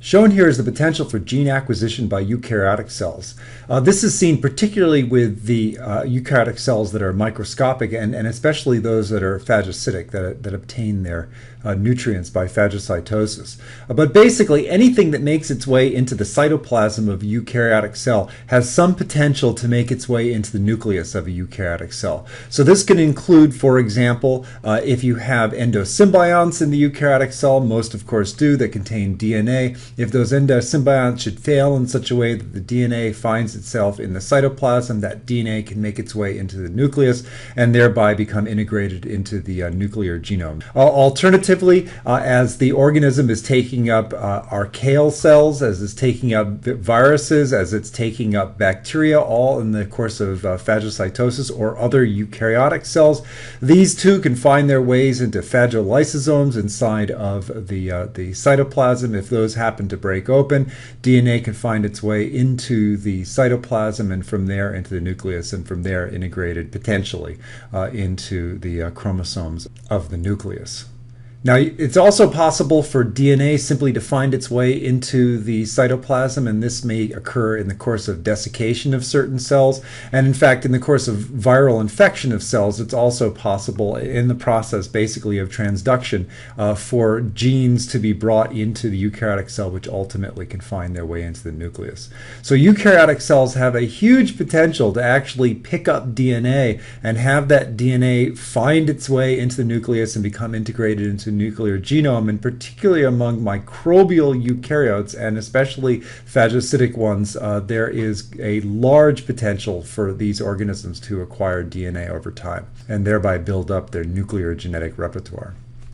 Shown here is the potential for gene acquisition by eukaryotic cells. This is seen particularly with the eukaryotic cells that are microscopic and especially those that are phagocytic, that obtain their nutrients by phagocytosis. But basically anything that makes its way into the cytoplasm of a eukaryotic cell has some potential to make its way into the nucleus of a eukaryotic cell. So this can include, for example, if you have endosymbionts in the eukaryotic cell, most of course do, that contain DNA. If those endosymbionts should fail in such a way that the DNA finds itself in the cytoplasm, that DNA can make its way into the nucleus and thereby become integrated into the nuclear genome. Alternatively, as the organism is taking up archaeal cells, as it's taking up viruses, as it's taking up bacteria, all in the course of phagocytosis or other eukaryotic cells, these too can find their ways into phagolysosomes inside of the cytoplasm. If those happen to break open, DNA can find its way into the cytoplasm and from there into the nucleus, and from there integrated potentially into the chromosomes of the nucleus. Now, it's also possible for DNA simply to find its way into the cytoplasm, and this may occur in the course of desiccation of certain cells. And in fact, in the course of viral infection of cells, it's also possible in the process basically of transduction for genes to be brought into the eukaryotic cell, which ultimately can find their way into the nucleus. So eukaryotic cells have a huge potential to actually pick up DNA and have that DNA find its way into the nucleus and become integrated into nuclear genome, and particularly among microbial eukaryotes and especially phagocytic ones, there is a large potential for these organisms to acquire DNA over time and thereby build up their nuclear genetic repertoire.